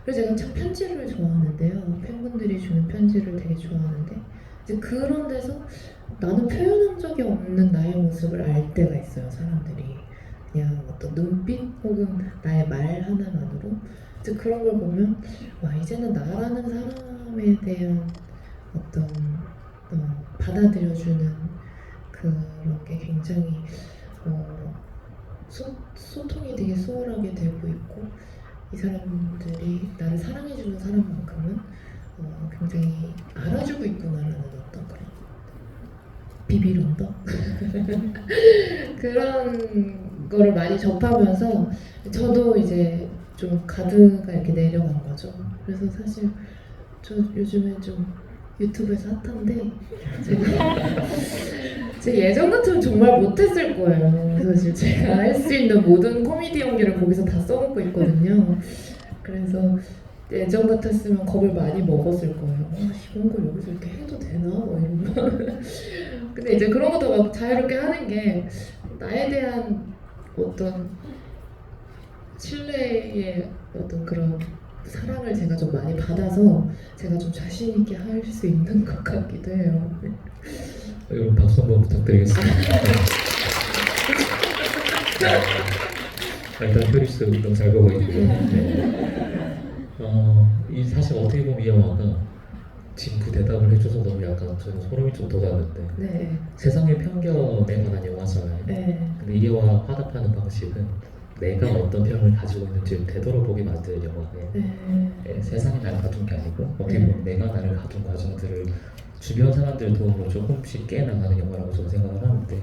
그래서 제가 참 편지를 좋아하는데요. 팬분들이 주는 편지를 되게 좋아하는데 이제 그런 데서 나는 표현한 적이 없는 나의 모습을 알 때가 있어요. 사람들이 그냥 어떤 눈빛 혹은 나의 말 하나만으로 이제 그런 걸 보면 와 이제는 나라는 사람에 대한 어떤 받아들여주는 그런 게 굉장히 소통이 되게 수월하게 되고 있고 이 사람들이 나를 사랑해주는 사람만큼은 굉장히 알아주고 있구나라는 어떤 그런 비비론더 그런 거를 많이 접하면서 저도 이제 좀 가드가 이렇게 내려간 거죠. 그래서 사실 저 요즘에 좀 유튜브에서 핫한데 제가 예전 같으면 정말 못했을 거예요. 그래서 제가 할 수 있는 모든 코미디 연기를 거기서 다 써먹고 있거든요. 그래서 예전 같았으면 겁을 많이 먹었을 거예요. 이런 걸 여기서 이렇게 해도 되나? 뭐 이런 거. 근데 이제 그런 것도 막 자유롭게 하는 게 나에 대한 어떤 신뢰의 어떤 그런 사랑을 제가 좀 많이 받아서 제가 좀 자신 있게 할 수 있는 것 같기도 해요. 네. 여러분 박수 한번 부탁드리겠습니다. 일단 퓨리스 너무 잘 보고 있고요. 네. 이 사실 어떻게 보면 이 영화가 지금 그 대답을 해줘서 너무 약간 저는 소름이 좀 돋았는데 네. 세상의 편견에 관한 영화잖아요. 네. 근데 이와 화답하는 방식은 내가 어떤 편을 가지고 있는지를 되돌아보게 만드는 영화예요. 네. 세상이 나를 가둔 게 아니고 어떻게 보면 내가 나를 가둔 과정들을 주변 사람들 도움으로 조금씩 깨나가는 영화라고 저는 생각을 하는데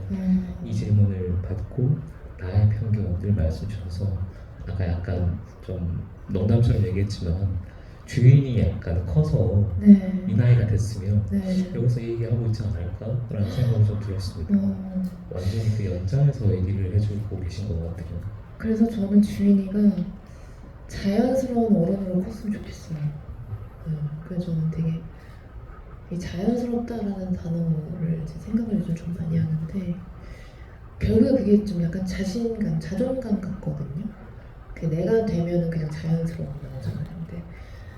이 질문을 받고 나의 편견을 말씀 주셔서 아까 약간 좀 농담처럼 얘기했지만 주인이 약간 커서 네. 이 나이가 됐으면 네. 여기서 얘기하고 있지 않을까라는 생각이 좀 들었습니다. 완전히 그 연장에서 얘기를 해주고 계신 것 같아요. 그래서 저는 주인이가 자연스러운 어른으로 컸으면 좋겠어요. 그래서 저는 되게 이 자연스럽다라는 단어를 이제 생각을 요즘 좀 많이 하는데 결국에 그게 좀 약간 자신감, 자존감 같거든요. 그 내가 되면은 그냥 자연스러운 거잖아요. 근데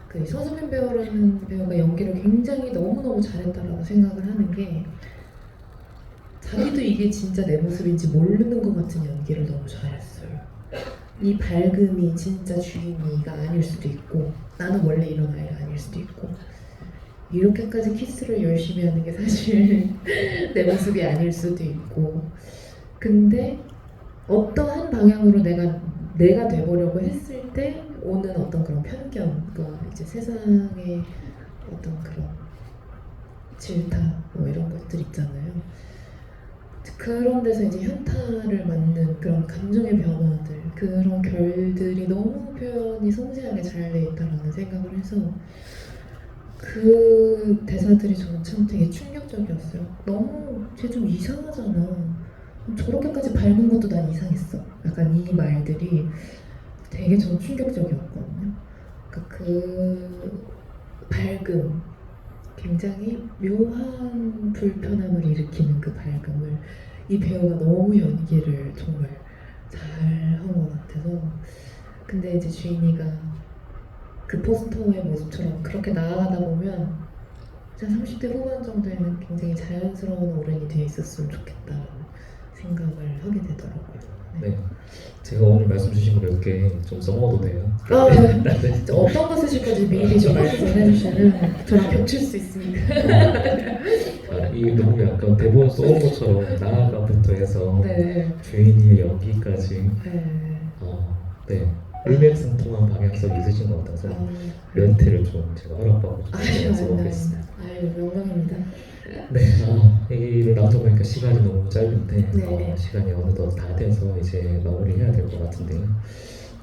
그 서수빈 배우라는 배우가 연기를 굉장히 너무너무 잘했다라고 생각을 하는 게 자기도 이게 진짜 내 모습인지 모르는 것 같은 연기를 너무 잘했어요. 이 밝음이 진짜 주인이가 아닐 수도 있고 나는 원래 이런 아이가 아닐 수도 있고 이렇게까지 키스를 열심히 하는 게 사실 내 모습이 아닐 수도 있고 근데 어떠한 방향으로 내가 돼보려고 했을 때 오는 어떤 그런 편견과 이제 세상의 어떤 그런 질타 뭐 이런 것들 있잖아요. 그런 데서 이제 현타를 맞는 그런 감정의 변화들 그런 결들이 너무 표현이 섬세하게 잘 돼 있다라는 생각을 해서 그 대사들이 저는 참 되게 충격적이었어요. 너무 쟤 좀 이상하잖아. 저렇게까지 밝은 것도 난 이상했어. 약간 이 말들이 되게 전 충격적이었거든요. 그러니까 그 밝음, 굉장히 묘한 불편함을 일으키는 그 밝음을 이 배우가 너무 연기를 정말 잘한 것 같아서 근데 이제 주인이가 그 포스터의 모습처럼 그렇게 나아가다 보면 진짜 30대 후반 정도에는 굉장히 자연스러운 어른이 돼 있었으면 좋겠다는 생각을 하게 되더라고요. 네. 제가 오늘 말씀 주신 거 몇 개 좀 써먹어도 돼요? 네. 어떤 거 쓰실 건지 미리 좀 말씀을 해주시면 저랑 겹칠 수 있으니까. 이 너무 약간 대본 써온 것처럼 나아가부터 해서 네. 주인이의 연기까지 네. 네. 일맥상통한 방향성이 있으신 것 같아서 멘트를 좀 제가 허락받고 좀 써보겠습니다. 아유 영광입니다. 네, 얘기를 나누다 보니까 시간이 너무 짧은데 네. 시간이 어느덧 다 돼서 이제 마무리해야 될 것 같은데요.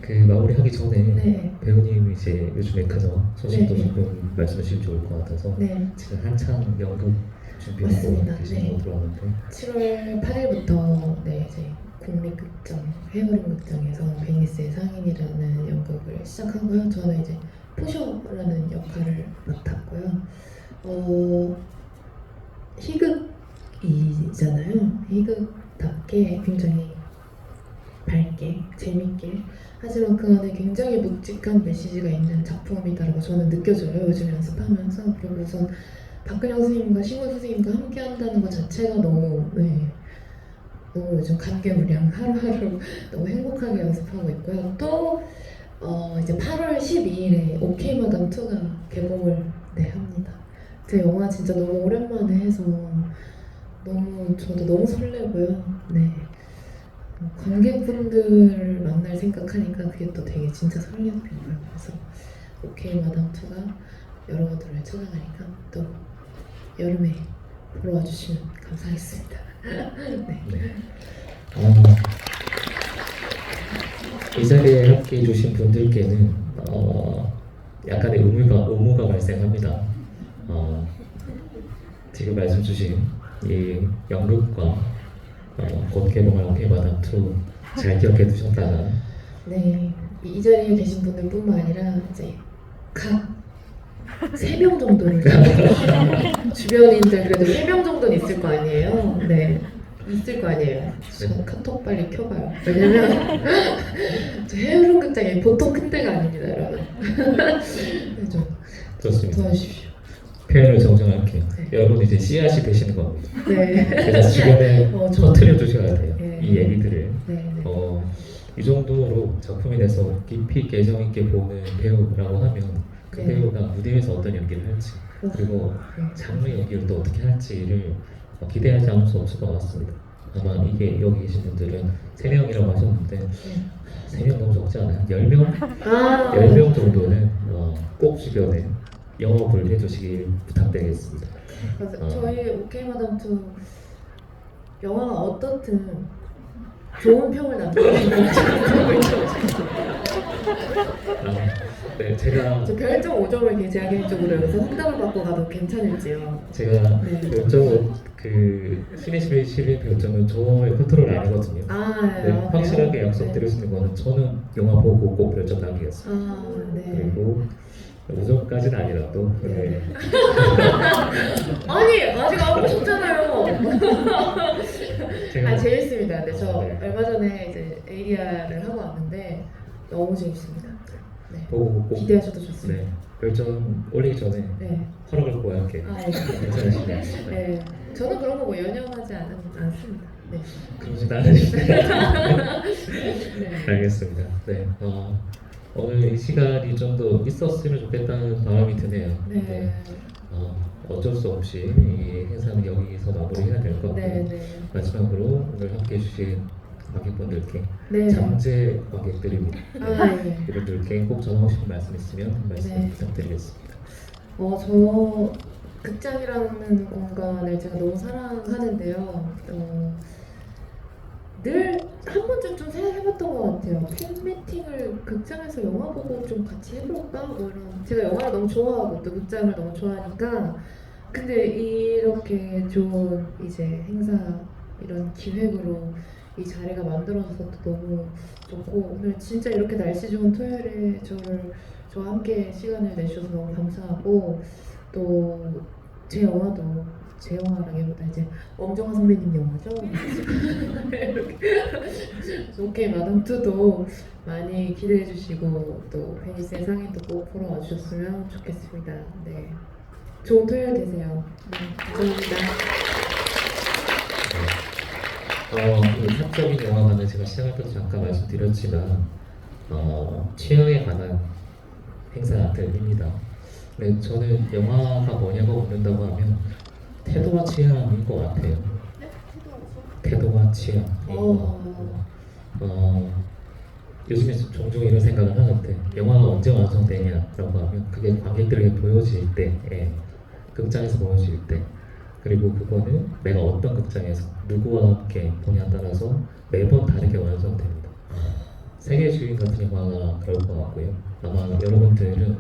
그 마무리하기 전에 네. 배우님 이제 요즘에 그저 소식도 네. 조금 말씀해 주시면 좋을 것 같아서 네. 지금 한창 연극 준비하고 계시는 거 들어왔는데 7월 8일부터 네 이제 국립극장 해오름극장에서 베니스의 상인이라는 연극을 시작하고요. 저는 이제 포셔라는 역할을 맡았고요. 희극이잖아요. 희극답게 굉장히 밝게 재밌게 하지만 그 안에 굉장히 묵직한 메시지가 있는 작품이다라고 저는 느껴져요. 요즘 연습하면서. 그리고 우선 박근영 선생님과 신원 선생님과 함께 한다는 것 자체가 너무 너무 요즘 감개무량 하루하루 너무 행복하게 연습하고 있고요. 또 이제 8월 12일에 오케이 마담 2가 개봉을 합니다. 제 영화 진짜 너무 오랜만에 해서 저도 너무 설레고요. 네. 관객분들을 만날 생각하니까 그게 또 되게 진짜 설레더라고요. 그래서 오케이 마담 2가 여러분들을 찾아가니까 또 여름에 보러 와주시면 감사하겠습니다. 네. 이 자리에 함께 해주신 분들께는 약간의 의무가 발생합니다. 지금 말씀 주신 이 연극과 곧 개봉할 오케이 마담 2 잘 기억해 두셨다가 네, 이 자리에 계신 분들뿐만 아니라 이제 각 3명 정도를 주변인들 그래도 3명 정도는 있을 거 아니에요. 네, 있을 거 아니에요. 저 카톡 빨리 켜봐요. 왜냐면 저 해오름 극장이 보통 큰 데가 아닙니다, 여러분. 네, 좀 좋습니다. 도와주십시오. 표현을 정정할게요. 여러분 이제 씨앗이 되시는 겁니다. 네. 그래서 주변에 터뜨려 주셔야 돼요. 네. 이 얘기들을. 네. 이 정도로 작품에 대해서 깊이 개성 있게 보는 배우라고 하면 그 배우가 무대에서 어떤 연기를 할지 그리고 네. 장르 연기를 또 어떻게 할지를 기대하지 않을 수 없을 것 같습니다. 아마 이게 여기 계신 분들은 3명이라고 하셨는데 3명 너무 적지 않아요? 10명? 아, 10명 정도는 꼭 주변에 영업을 해주시길 부탁드리겠습니다. 맞아. 저희 오케이 마담 2 영화가 어떻든 좋은 평을 남겨주시는 네, 제가 저 별점 5점을 이렇게 제약적으로 여기서 상담을 받고 가도 괜찮을지요? 제가 네. 별점은 그 신의 별점은 저의 컨트롤 아니거든요. 아, 네, 아, 확실하게 그래요? 약속드릴 수 있는 거는 저는 영화 보고 꼭 별점 남기겠습니다. 아, 네. 그리고 5점까지는 아니라도 네. 아니, 아직 안 보셨잖아요. 제가 아, 재밌습니다. 네, 저 네. 얼마 전에 이제 에이리아를 하고 왔는데 너무 재밌습니다. 네. 보고 꼭 기대하셔도 좋습니다. 네, 별점 올리기 전에 네. 허락을 구할게요. 아, 네. 괜찮으시네요. 네. 저는 그런 거 뭐 연연하지 않습니다. 네. 그러진 않으시네요. 네. 알겠습니다. 네, 오늘 이 시간이 좀 더 있었으면 좋겠다는 마음이 드네요. 네. 어쩔 수 없이 이 행사는 여기서 마무리해야 될 것 같고요. 네, 네. 마지막으로 오늘 함께해 주신 관객분들께 네. 잠재 관객들입니다. 아, 네. 이분들께 꼭 전하고 싶은 말씀 있으면 한 말씀 네. 부탁드리겠습니다. 저 극장이라는 공간을 제가 너무 사랑하는데요. 늘 한 번쯤 좀 생각해봤던 것 같아요. 팬미팅을 극장에서 영화 보고 좀 같이 해볼까? 뭐 이런. 제가 영화를 너무 좋아하고 또 극장을 너무 좋아하니까. 근데 이렇게 좋은 이제 행사 이런 기획으로 이 자리가 만들어져서 또 너무 좋고 오늘 진짜 이렇게 날씨 좋은 토요일에 저와 함께 시간을 내주셔서 너무 감사하고 또 제 영화도 제 영화라기보다 이제 엄정화 선배님 영화죠. 오케이 마담 2도 많이 기대해 주시고 또 베니스의 상인도 꼭 보러 와주셨으면 좋겠습니다. 네, 좋은 토요일 되세요. 네, 감사합니다. 이 사적인 영화관은 제가 시작할 때도 잠깐 말씀드렸지만 취향에 관한 행사들입니다. 네, 저는 영화가 뭐냐고 묻는다고 하면 태도와 취향인 것 같아요. 태도와 취향. 요즘에 종종 이런 생각을 하는데 영화가 언제 완성되냐라고 하면 그게 관객들에게 보여질 때, 극장에서 보여질 때, 그리고 그거는 내가 어떤 극장에서 누구와 함께 보냐에 따라서 매번 다르게 완성됩니다. 세계 주인 같은 영화가 그럴 것 같고요. 아마 여러분들은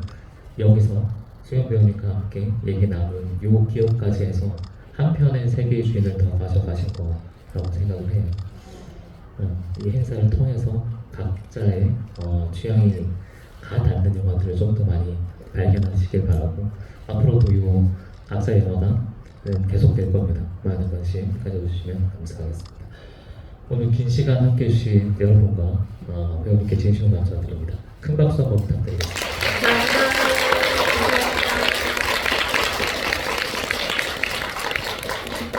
여기서 수영 배우님과 함께 얘기 나눈 요 기억까지 해서 한 편의 세계의 주인을 더 가져가실 거라고 생각을 해요. 이 행사를 통해서 각자의 취향이 가 닿는 영화들을 좀 더 많이 발견하시길 바라고 앞으로도 이 각자의 영화가 계속될 겁니다. 많은 관심 가져주시면 감사하겠습니다. 오늘 긴 시간 함께 해주신 여러분과 배우님께 진심으로 감사드립니다. 큰 박수 한번 부탁드리겠습니다.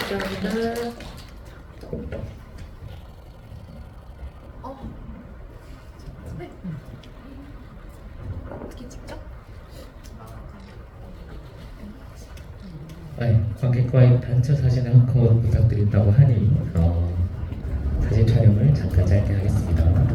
감사합니다. 관객과의 단체 사진 한 컷 부탁드린다고 하니 사진 촬영을 잠깐 짧게 하겠습니다.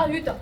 여기 있다.